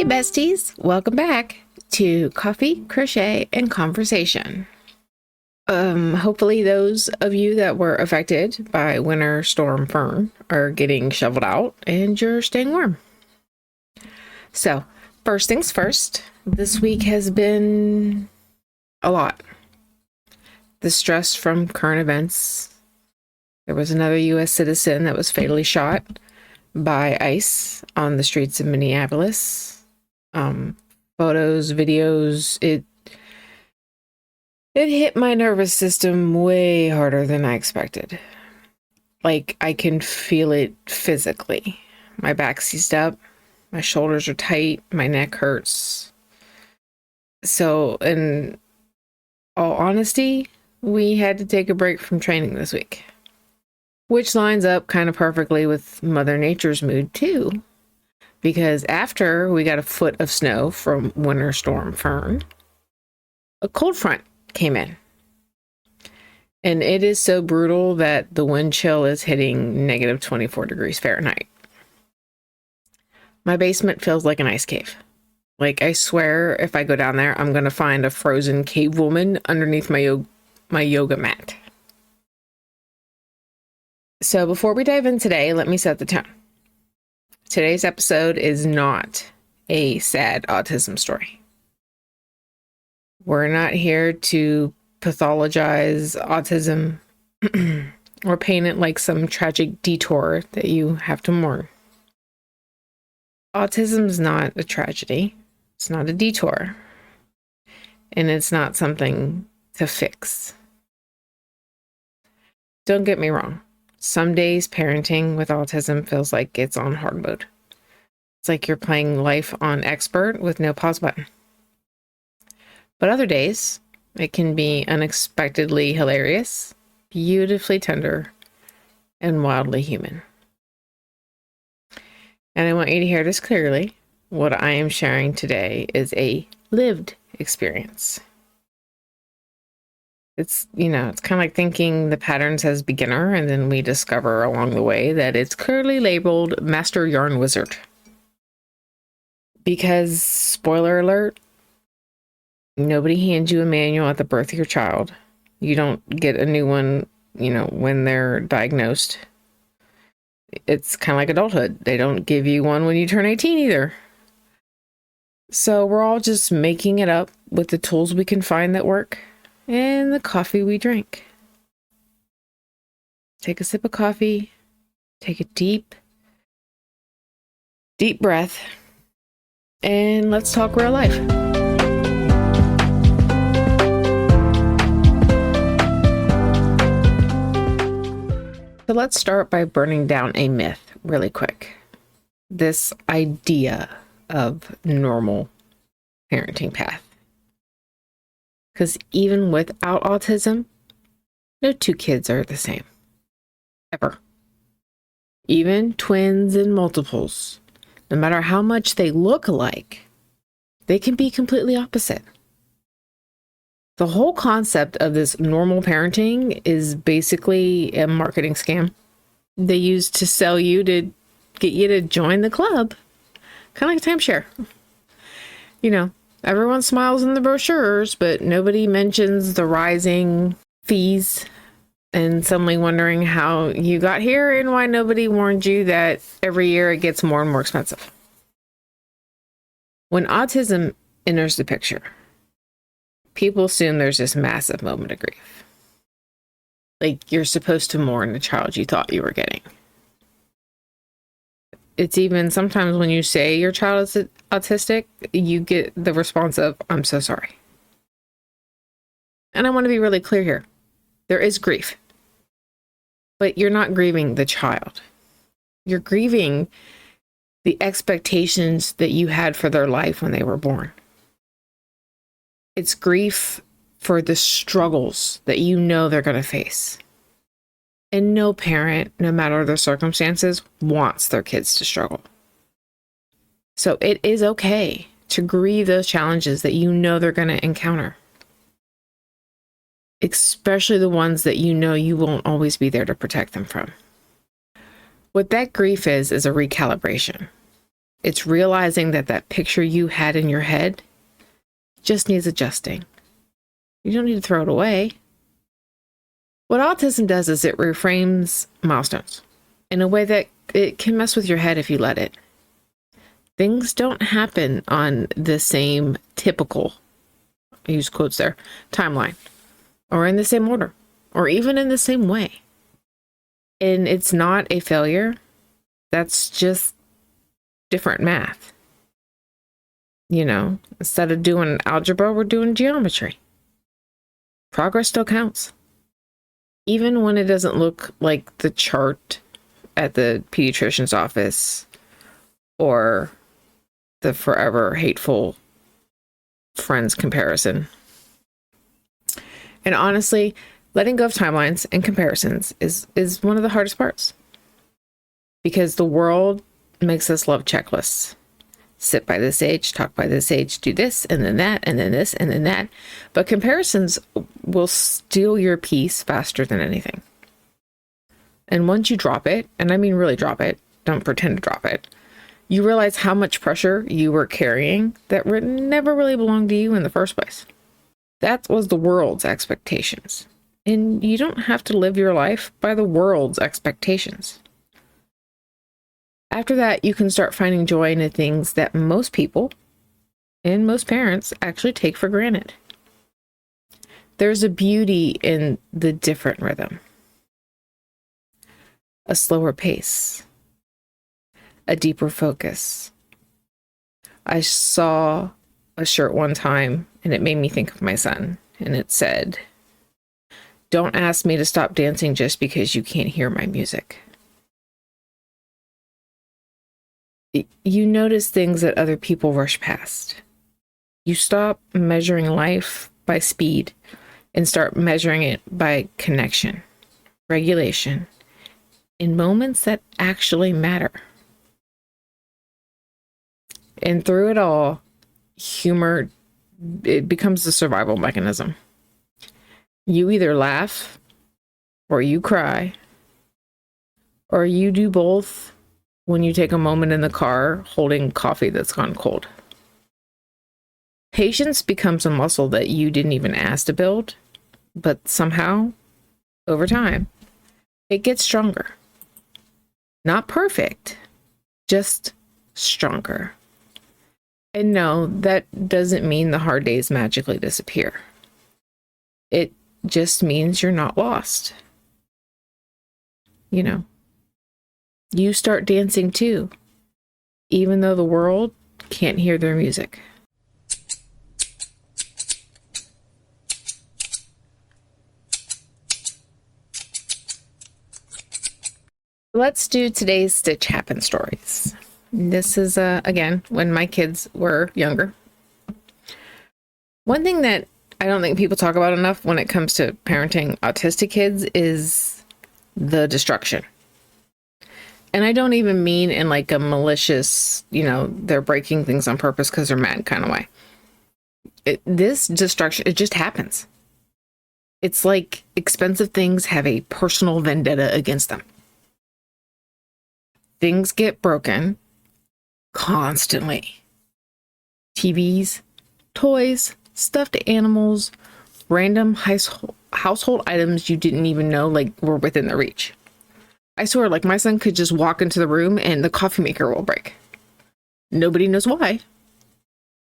Hey besties, welcome back to Coffee, Crochet, and Conversation. Hopefully those of you that were affected by Winter Storm Fern are getting shoveled out and you're staying warm. So, first things first, this week has been a lot. The stress from current events. There was another U.S. citizen that was fatally shot by ICE on the streets of Minneapolis. Photos, videos, it hit my nervous system way harder than I expected. Like, I can feel it physically. My back seized up, my shoulders are tight, my neck hurts. So, in all honesty, we had to take a break from training this week. Which lines up kind of perfectly with Mother Nature's mood too. Because after we got a foot of snow from Winter Storm Fern, a cold front came in. And it is so brutal that the wind chill is hitting negative 24 degrees Fahrenheit. My basement feels like an ice cave. Like, I swear if I go down there, I'm going to find a frozen cave woman underneath my yoga mat. So before we dive in today, let me set the tone. Today's episode is not a sad autism story. We're not here to pathologize autism or paint it like some tragic detour that you have to mourn. Autism is not a tragedy. It's not a detour. And it's not something to fix. Don't get me wrong. Some days parenting with autism feels like it's on hard mode. It's like you're playing life on expert with no pause button. But other days, it can be unexpectedly hilarious, beautifully tender, and wildly human. And I want you to hear this clearly. What I am sharing today is a lived experience. It's kind of like thinking the pattern says beginner, and then we discover along the way that it's clearly labeled Master Yarn Wizard. Because, spoiler alert, nobody hands you a manual at the birth of your child. You don't get a new one, when they're diagnosed. It's kind of like adulthood. They don't give you one when you turn 18 either. So we're all just making it up with the tools we can find that work. And the coffee we drink. Take a sip of coffee, take a deep breath, and let's talk real life. So let's start by burning down a myth really quick. This idea of normal parenting path. Because even without autism, no two kids are the same. Ever. Even twins and multiples, no matter how much they look alike, they can be completely opposite. The whole concept of this normal parenting is basically a marketing scam they use to sell you to get you to join the club. Kind of like a timeshare. Everyone smiles in the brochures, but nobody mentions the rising fees and suddenly wondering how you got here and why nobody warned you that every year it gets more and more expensive. When autism enters the picture, people assume there's this massive moment of grief. Like you're supposed to mourn the child you thought you were getting. It's even sometimes when you say your child is autistic, you get the response of, I'm so sorry. And I want to be really clear here. There is grief. But you're not grieving the child. You're grieving the expectations that you had for their life when they were born. It's grief for the struggles that you know they're going to face. And no parent, no matter their circumstances, wants their kids to struggle. So it is okay to grieve those challenges that you know they're going to encounter. Especially the ones that you know you won't always be there to protect them from. What that grief is a recalibration. It's realizing that that picture you had in your head just needs adjusting. You don't need to throw it away. What autism does is it reframes milestones in a way that it can mess with your head if you let it. Things don't happen on the same typical, I use quotes there, timeline, or in the same order, or even in the same way. And it's not a failure. That's just different math. You know, instead of doing algebra, we're doing geometry. Progress still counts. Even when it doesn't look like the chart at the pediatrician's office or the forever hateful friends comparison. And honestly, letting go of timelines and comparisons is one of the hardest parts. Because the world makes us love checklists. Sit by this age, talk by this age, do this, and then that, and then this, and then that. But comparisons will steal your peace faster than anything. And once you drop it, and I mean really drop it, don't pretend to drop it, you realize how much pressure you were carrying that never really belonged to you in the first place. That was the world's expectations. And you don't have to live your life by the world's expectations. After that, you can start finding joy in the things that most people and most parents actually take for granted. There's a beauty in the different rhythm, a slower pace, a deeper focus. I saw a shirt one time and it made me think of my son, and it said, "Don't ask me to stop dancing just because you can't hear my music." You notice things that other people rush past. You stop measuring life by speed and start measuring it by connection, regulation, in moments that actually matter. And through it all, humor, it becomes a survival mechanism. You either laugh or you cry, or you do both when you take a moment in the car holding coffee that's gone cold. Patience becomes a muscle that you didn't even ask to build, but somehow, over time, it gets stronger. Not perfect, just stronger. And no, that doesn't mean the hard days magically disappear. It just means you're not lost. You know, you start dancing too, even though the world can't hear their music. Let's do today's Stitch Happen stories. This is, again, when my kids were younger. One thing that I don't think people talk about enough when it comes to parenting autistic kids is the destruction. And I don't even mean in like a malicious, they're breaking things on purpose because they're mad kind of way. This destruction, it just happens. It's like expensive things have a personal vendetta against them. Things get broken constantly. TVs, toys, stuffed animals, random household items you didn't even know were within their reach. I swear, my son could just walk into the room and the coffee maker will break. Nobody knows why.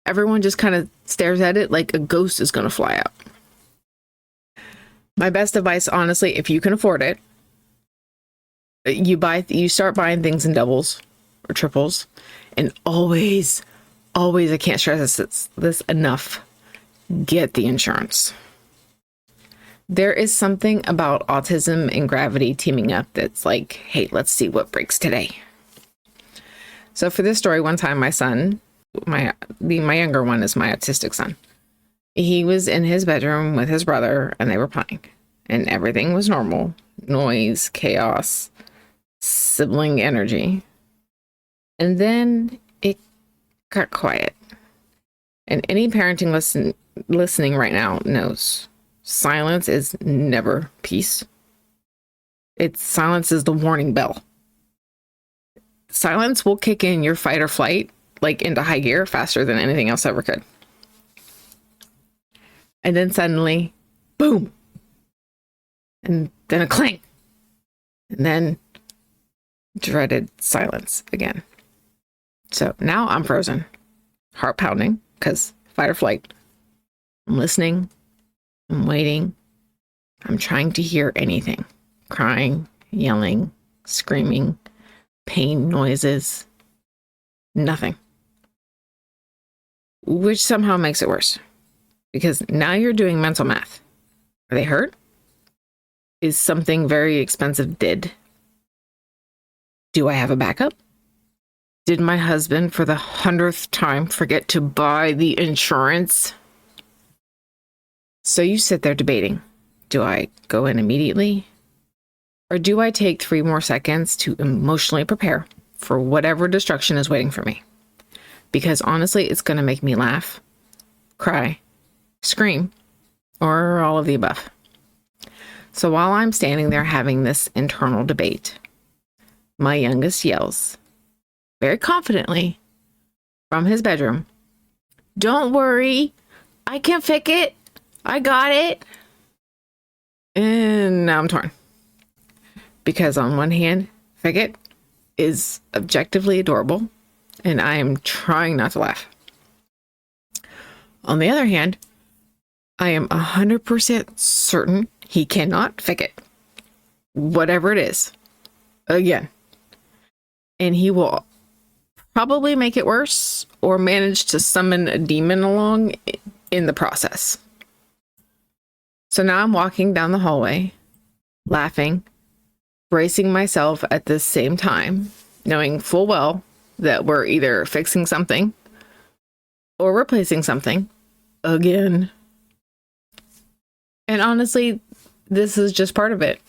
Everyone just kind of stares at it like a ghost is going to fly out. My best advice, honestly, if you can afford it, you start buying things in doubles or triples, and always, I can't stress this enough, get the insurance. There is something about autism and gravity teaming up that's like, hey, let's see what breaks today. So for this story, one time my son, my younger one is my autistic son. He was in his bedroom with his brother and they were playing and everything was normal. Noise, chaos, sibling energy. And then it got quiet. And any parenting listening right now knows silence is never peace. Silence is the warning bell. silence will kick in your fight or flight, like into high gear, faster than anything else ever could. And then suddenly, boom. And then a clang. And then dreaded silence again. So now I'm frozen, heart pounding, because fight or flight. I'm listening. I'm waiting. I'm trying to hear anything. Crying, yelling, screaming, pain noises. Nothing. Which somehow makes it worse. Because now you're doing mental math. Are they hurt? Is something very expensive did? Do I have a backup? Did my husband, for the 100th time, forget to buy the insurance? So you sit there debating. Do I go in immediately? Or do I take 3 more seconds to emotionally prepare for whatever destruction is waiting for me? Because honestly, it's going to make me laugh, cry, scream, or all of the above. So while I'm standing there having this internal debate, my youngest yells, very confidently, from his bedroom, "Don't worry, I can fix it. I got it." And now I'm torn. Because on one hand, Figget is objectively adorable, and I am trying not to laugh. On the other hand, I am 100% certain he cannot fix it. Whatever it is. Again. And he will probably make it worse or manage to summon a demon along in the process. So now I'm walking down the hallway, laughing, bracing myself at the same time, knowing full well that we're either fixing something or replacing something again. And honestly, this is just part of it.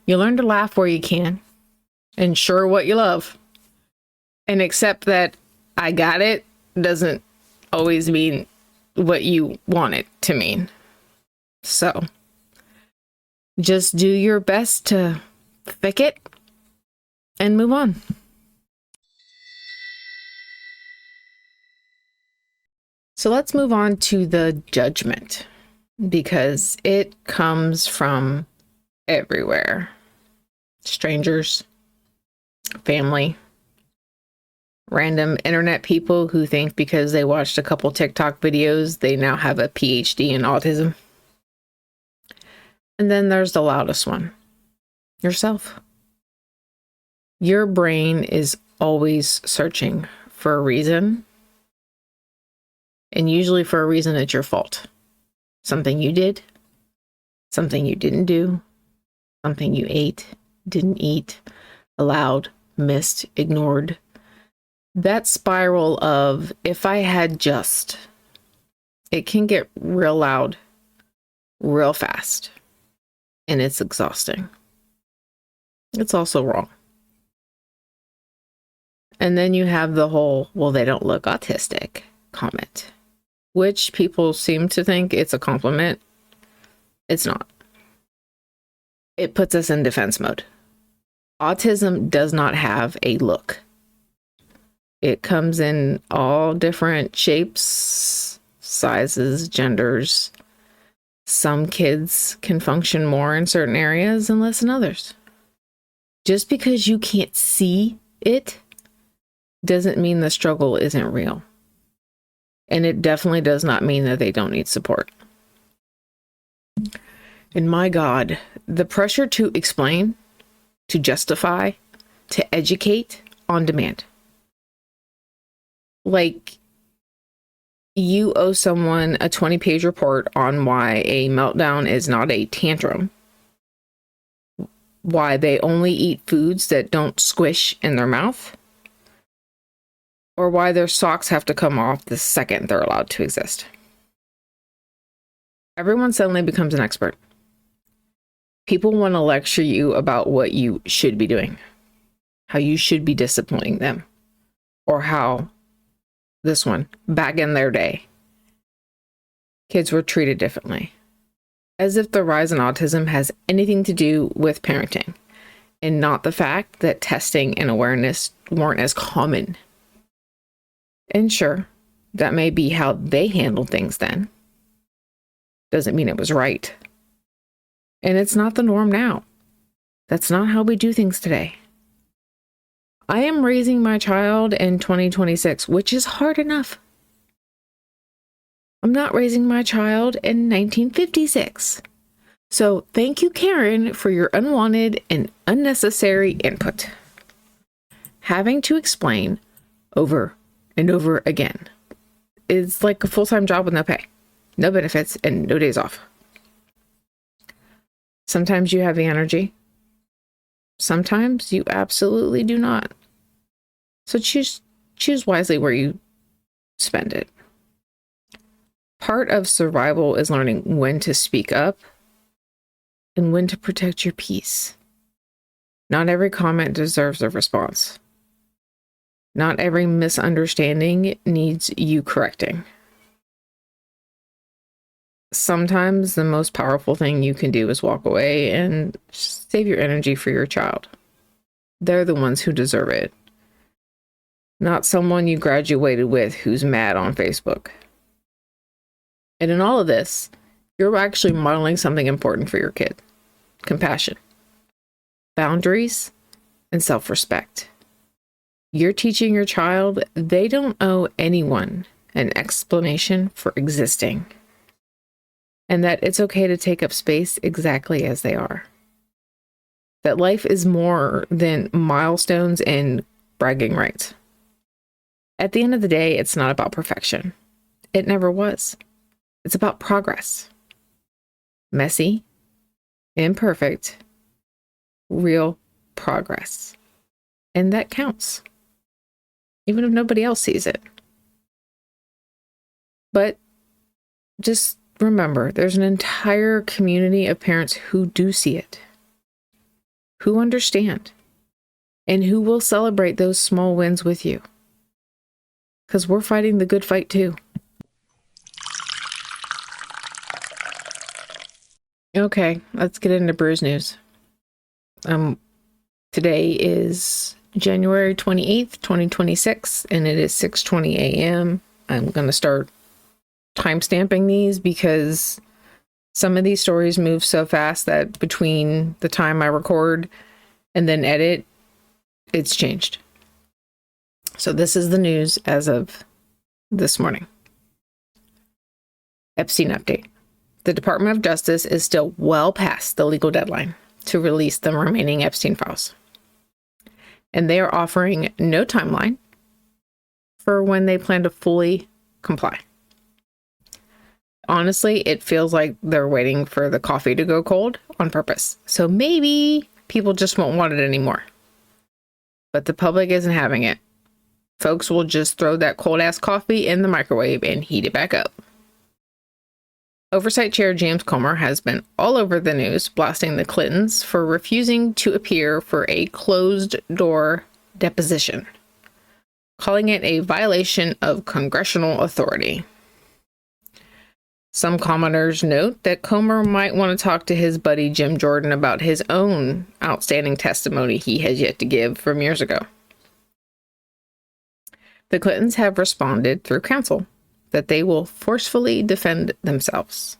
You learn to laugh where you can, ensure what you love, and accept that I got it doesn't always mean what you want it to mean. So just do your best to fix it and move on. So let's move on to the judgment, because it comes from everywhere. Strangers, family, random internet people who think because they watched a couple TikTok videos, they now have a PhD in autism. And then there's the loudest one, yourself. Your brain is always searching for a reason, and usually for a reason it's your fault. Something you did, something you didn't do, something you ate, didn't eat, allowed, missed, ignored. That spiral of if I had just, it can get real loud, real fast, and it's exhausting. It's also wrong. And then you have the whole, well, they don't look autistic comment, which people seem to think it's a compliment. It's not. It puts us in defense mode. Autism does not have a look. It comes in all different shapes, sizes, genders. Some kids can function more in certain areas and less in others. Just because you can't see it doesn't mean the struggle isn't real. And it definitely does not mean that they don't need support. And my God, the pressure to explain, to justify, to educate on demand. Like, you owe someone a 20-page report on why a meltdown is not a tantrum, why they only eat foods that don't squish in their mouth, or why their socks have to come off the second they're allowed to exist. Everyone suddenly becomes an expert. People want to lecture you about what you should be doing, how you should be disciplining them, or how this one, back in their day, kids were treated differently. As if the rise in autism has anything to do with parenting. and not the fact that testing and awareness weren't as common. And sure, that may be how they handled things then. Doesn't mean it was right. And it's not the norm now. That's not how we do things today. I am raising my child in 2026, which is hard enough. I'm not raising my child in 1956. So thank you, Karen, for your unwanted and unnecessary input. Having to explain over and over again is like a full-time job with no pay, no benefits, and no days off. Sometimes you have the energy. Sometimes you absolutely do not. So choose wisely where you spend it. Part of survival is learning when to speak up and when to protect your peace. Not every comment deserves a response. Not every misunderstanding needs you correcting. Sometimes the most powerful thing you can do is walk away and save your energy for your child. They're the ones who deserve it. Not someone you graduated with who's mad on Facebook. And in all of this, you're actually modeling something important for your kid. Compassion, boundaries, and self-respect. You're teaching your child they don't owe anyone an explanation for existing, and that it's okay to take up space exactly as they are. That life is more than milestones and bragging rights. At the end of the day, it's not about perfection. It never was. It's about progress. Messy, imperfect, real progress. And that counts, even if nobody else sees it. But just remember, there's an entire community of parents who do see it, who understand, and who will celebrate those small wins with you. Because we're fighting the good fight too. Okay, let's get into Brews News. Today is January 28th, 2026, and it is 6:20 a.m. I'm going to start timestamping these because some of these stories move so fast that between the time I record and then edit, it's changed. So this is the news as of this morning. Epstein update. The Department of Justice is still well past the legal deadline to release the remaining Epstein files. And they are offering no timeline for when they plan to fully comply. Honestly, it feels like they're waiting for the coffee to go cold on purpose. So maybe people just won't want it anymore. But the public isn't having it. Folks will just throw that cold ass coffee in the microwave and heat it back up. Oversight Chair James Comer has been all over the news blasting the Clintons for refusing to appear for a closed-door deposition, calling it a violation of congressional authority. Some commenters note that Comer might want to talk to his buddy Jim Jordan about his own outstanding testimony he has yet to give from years ago. The Clintons have responded through counsel that they will forcefully defend themselves.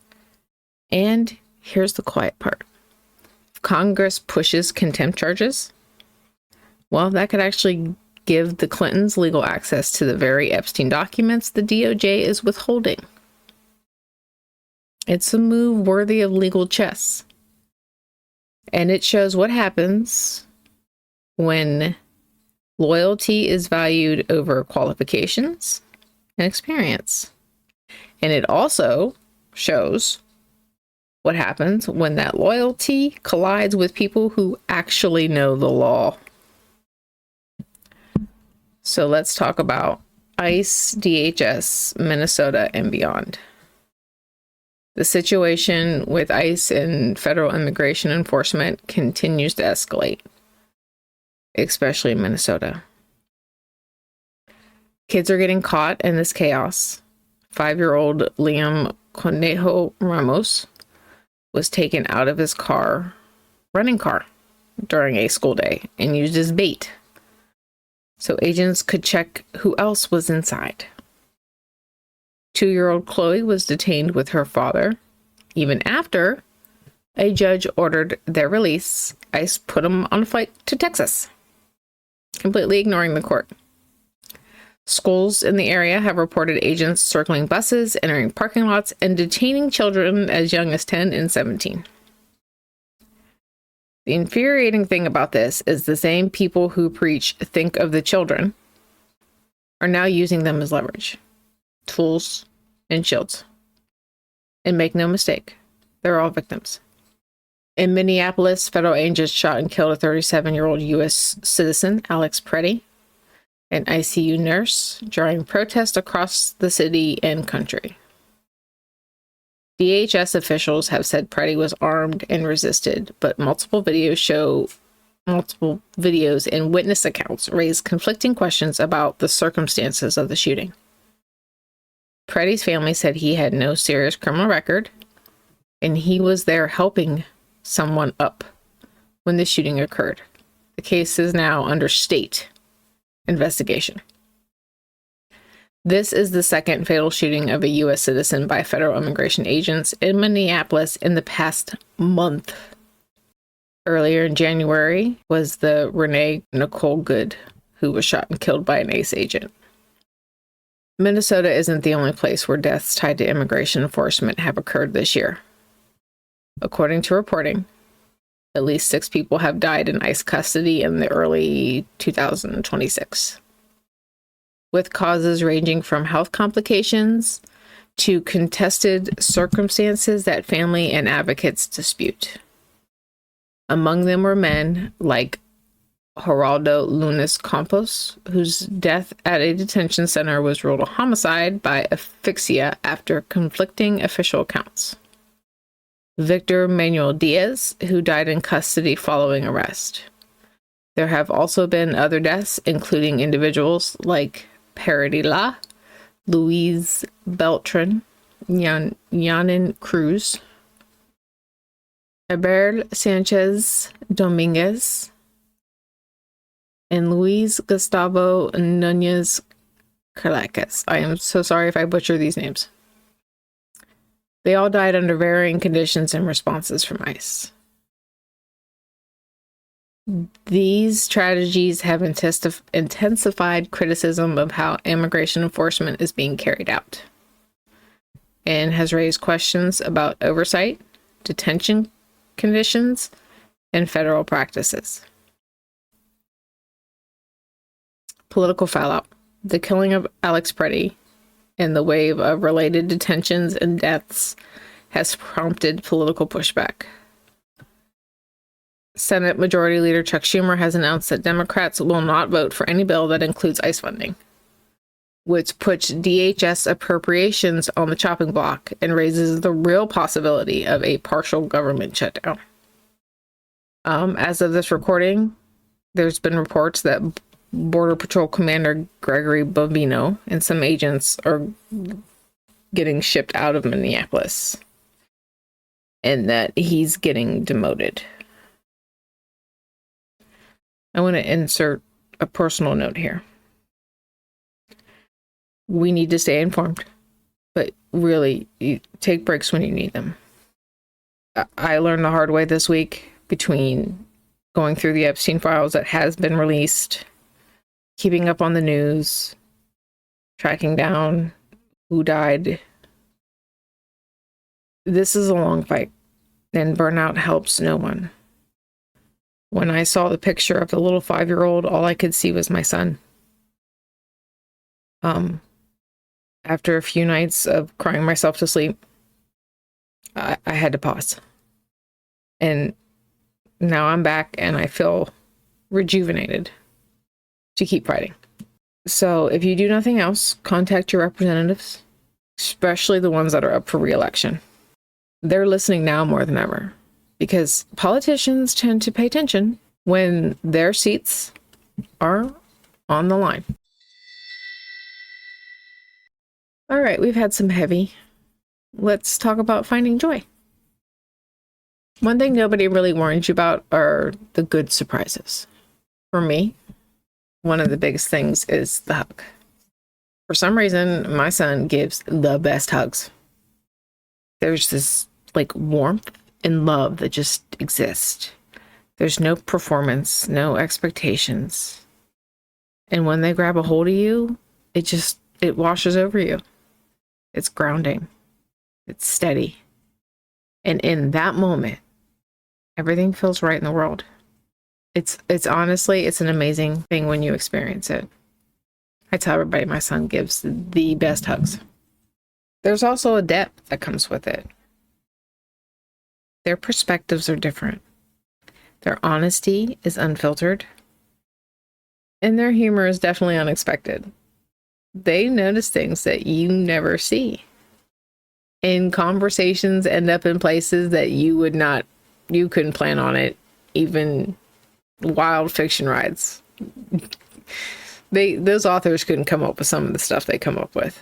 And here's the quiet part. If Congress pushes contempt charges, well, that could actually give the Clintons legal access to the very Epstein documents the DOJ is withholding. It's a move worthy of legal chess. And it shows what happens when loyalty is valued over qualifications and experience. And it also shows what happens when that loyalty collides with people who actually know the law. So let's talk about ICE, DHS, Minnesota, and beyond. The situation with ICE and federal immigration enforcement continues to escalate, especially in Minnesota. Kids are getting caught in this chaos. 5-year-old Liam Conejo Ramos was taken out of his running car, during a school day and used as bait, so agents could check who else was inside. 2-year-old Chloe was detained with her father. Even after a judge ordered their release, ICE put them on a flight to Texas, completely ignoring the court. Schools in the area have reported agents circling buses, entering parking lots, and detaining children as young as 10 and 17. The infuriating thing about this is the same people who preach "think of the children" are now using them as leverage, tools, and shields. And make no mistake, they're all victims. In Minneapolis, federal agents shot and killed a 37-year-old U.S. citizen, Alex Preddy, an ICU nurse, during protests across the city and country. DHS officials have said Preddy was armed and resisted, but multiple videos and witness accounts raise conflicting questions about the circumstances of the shooting. Preddy's family said he had no serious criminal record, and he was there helping someone up when the shooting occurred. The case is now under state investigation. This is the second fatal shooting of a U.S. citizen by federal immigration agents in Minneapolis in the past month. Earlier in January was the Renee Nicole Good, who was shot and killed by an ICE agent. Minnesota isn't the only place where deaths tied to immigration enforcement have occurred this year. According to reporting, at least 6 people have died in ICE custody in the early 2026, with causes ranging from health complications to contested circumstances that family and advocates dispute. Among them were men like Geraldo Lunes Campos, whose death at a detention center was ruled a homicide by asphyxia after conflicting official accounts. Victor Manuel Diaz, who died in custody following arrest. There have also been other deaths, including individuals like Paradilla, Luis Beltran, Yanin Cruz, Abel Sanchez Dominguez, and Luis Gustavo Nunez Caracas. I am so sorry if I butcher these names. They all died under varying conditions and responses from ICE. These tragedies have intensified criticism of how immigration enforcement is being carried out, and has raised questions about oversight, detention conditions, and federal practices. Political fallout. The killing of Alex Preddy and the wave of related detentions and deaths has prompted political pushback. Senate Majority Leader Chuck Schumer has announced that Democrats will not vote for any bill that includes ICE funding, which puts DHS appropriations on the chopping block and raises the real possibility of a partial government shutdown. As of this recording, there's been reports that Border Patrol Commander Gregory Bobino and some agents are getting shipped out of Minneapolis, and that he's getting demoted. I want to insert a personal note here. We need to stay informed, but really, you take breaks when you need them. I learned the hard way this week between going through the Epstein files that has been released, keeping up on the news, tracking down who died. This is a long fight, and burnout helps no one. When I saw the picture of the little 5-year-old, all I could see was my son. After a few nights of crying myself to sleep, I had to pause. And now I'm back and I feel rejuvenated to keep fighting. So if you do nothing else, contact your representatives, especially the ones that are up for re-election. They're listening now more than ever, because politicians tend to pay attention when their seats are on the line. All right, we've had some heavy. Let's talk about finding joy. One thing nobody really warns you about are the good surprises. For me, one of the biggest things is the hug. For some reason, my son gives the best hugs. There's this like warmth and love that just exists. There's no performance, no expectations. And when they grab a hold of you, it washes over you. It's grounding. It's steady. And in that moment, everything feels right in the world. It's honestly, it's an amazing thing when you experience it. I tell everybody my son gives the best hugs. There's also a depth that comes with it. Their perspectives are different. Their honesty is unfiltered. And their humor is definitely unexpected. They notice things that you never see. And conversations end up in places that you couldn't plan on it, even wild fiction rides. Those authors couldn't come up with some of the stuff they come up with.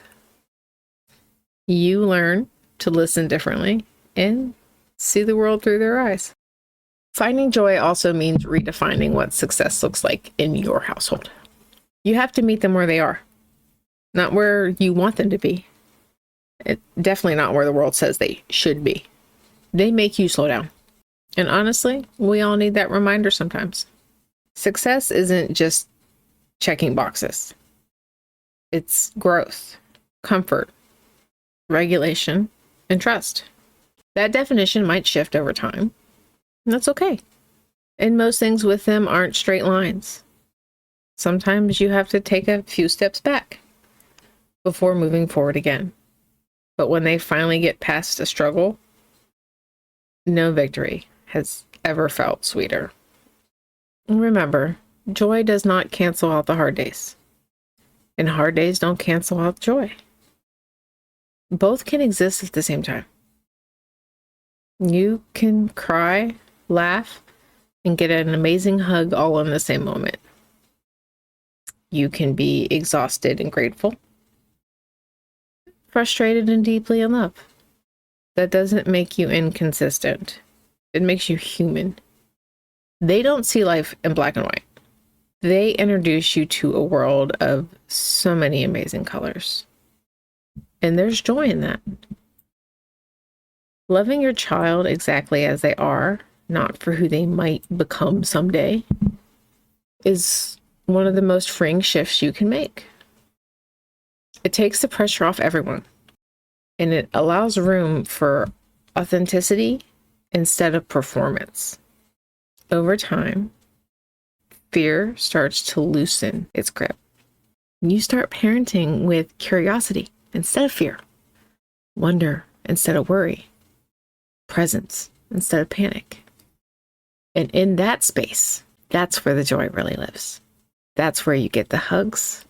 You learn to listen differently and see the world through their eyes. Finding joy also means redefining what success looks like in your household. You have to meet them where they are, not where you want them to be. Definitely not where the world says they should be. They make you slow down. And honestly, we all need that reminder sometimes. Success isn't just checking boxes. It's growth, comfort, regulation, and trust. That definition might shift over time. And that's okay. And most things with them aren't straight lines. Sometimes you have to take a few steps back before moving forward again. But when they finally get past a struggle, no victory has ever felt sweeter. And remember, joy does not cancel out the hard days. And hard days don't cancel out joy. Both can exist at the same time. You can cry, laugh, and get an amazing hug all in the same moment. You can be exhausted and grateful, frustrated and deeply in love. That doesn't make you inconsistent. It makes you human. They don't see life in black and white. They introduce you to a world of so many amazing colors. And there's joy in that. Loving your child exactly as they are, not for who they might become someday, is one of the most freeing shifts you can make. It takes the pressure off everyone, and it allows room for authenticity instead of performance. Over time, fear starts to loosen its grip. You start parenting with curiosity instead of fear, wonder instead of worry, presence instead of panic. And in that space, that's where the joy really lives. That's where you get the hugs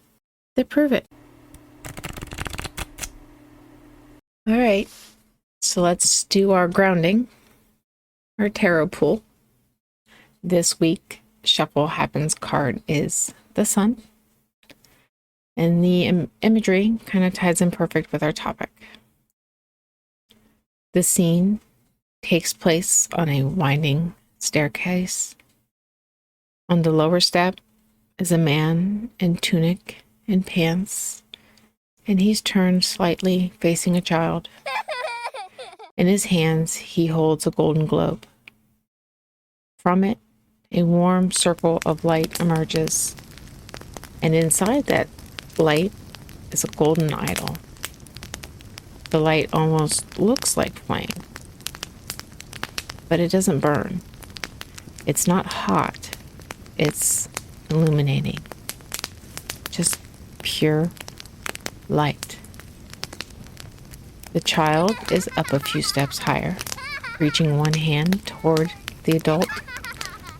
that prove it. All right, so let's do our grounding, our tarot pool. This week, Shuffle Happens card is the sun. And the imagery kind of ties in perfect with our topic. The scene takes place on a winding staircase. On the lower step is a man in tunic and pants, and he's turned slightly facing a child. In his hands, he holds a golden globe. From it, a warm circle of light emerges, and inside that light is a golden idol. The light almost looks like flame, but it doesn't burn. It's not hot. It's illuminating. Just pure light. The child is up a few steps higher, reaching one hand toward the adult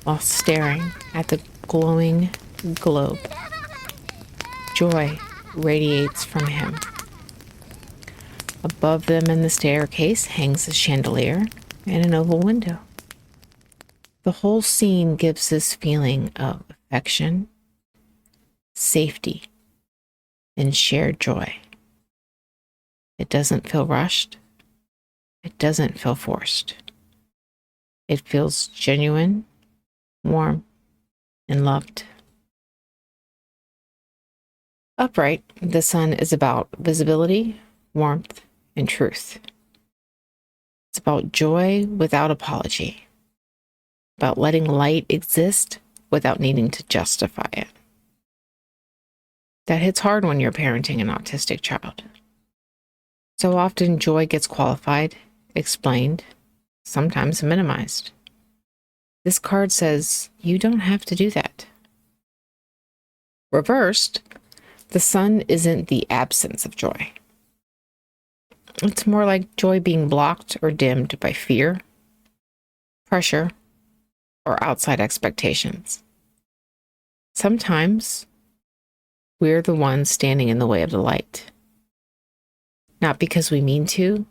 while staring at the glowing globe. Joy radiates from him. Above them in the staircase hangs a chandelier and an oval window. The whole scene gives this feeling of affection, safety, and shared joy. It doesn't feel rushed. It doesn't feel forced. It feels genuine, warm, and loved. Upright, the sun is about visibility, warmth, and truth. It's about joy without apology, about letting light exist without needing to justify it. That hits hard when you're parenting an autistic child. So often joy gets qualified, explained, sometimes minimized. This card says you don't have to do that. Reversed, the sun isn't the absence of joy. It's more like joy being blocked or dimmed by fear, pressure, or outside expectations. Sometimes we're the ones standing in the way of the light. Not because we mean to,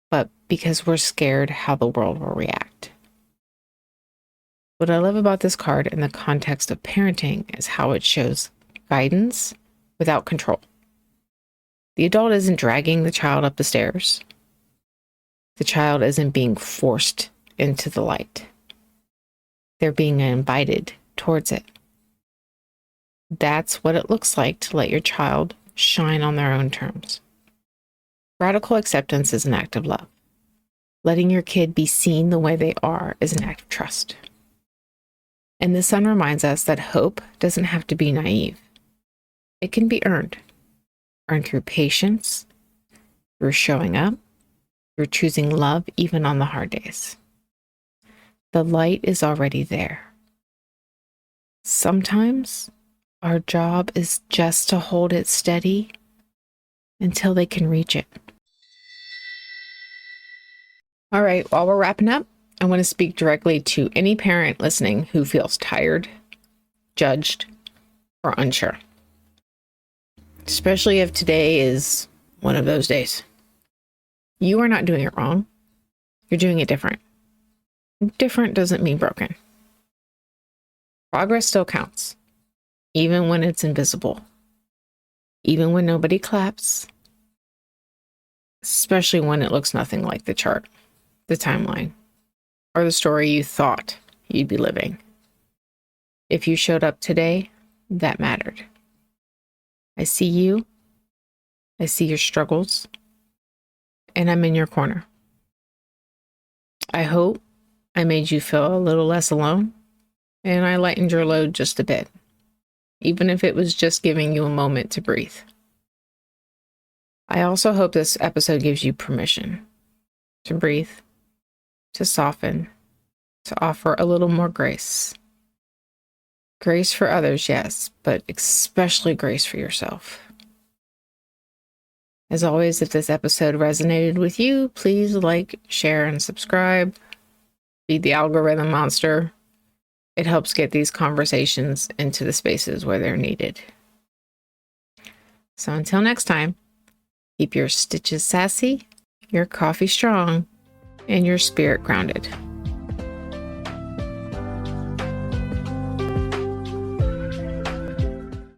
but because we're scared how the world will react. What I love about this card in the context of parenting is how it shows guidance without control. The adult isn't dragging the child up the stairs. The child isn't being forced into the light. They're being invited towards it. That's what it looks like to let your child shine on their own terms. Radical acceptance is an act of love. Letting your kid be seen the way they are is an act of trust. And the sun reminds us that hope doesn't have to be naive. It can be earned through patience, through showing up, through choosing love even on the hard days. The light is already there. Sometimes our job is just to hold it steady until they can reach it. All right, while we're wrapping up, I want to speak directly to any parent listening who feels tired, judged, or unsure. Especially if today is one of those days. You are not doing it wrong. You're doing it different. Different doesn't mean broken. Progress still counts, even when it's invisible, even when nobody claps, especially when it looks nothing like the chart, the timeline, or the story you thought you'd be living. If you showed up today, that mattered. I see you. I see your struggles. And I'm in your corner. I hope I made you feel a little less alone, and I lightened your load just a bit, even if it was just giving you a moment to breathe. I also hope this episode gives you permission to breathe, to soften, to offer a little more grace. Grace for others, yes, but especially grace for yourself. As always, if this episode resonated with you, please like, share, and subscribe. Feed the algorithm monster. It helps get these conversations into the spaces where they're needed. So until next time, keep your stitches sassy, your coffee strong, and your spirit grounded.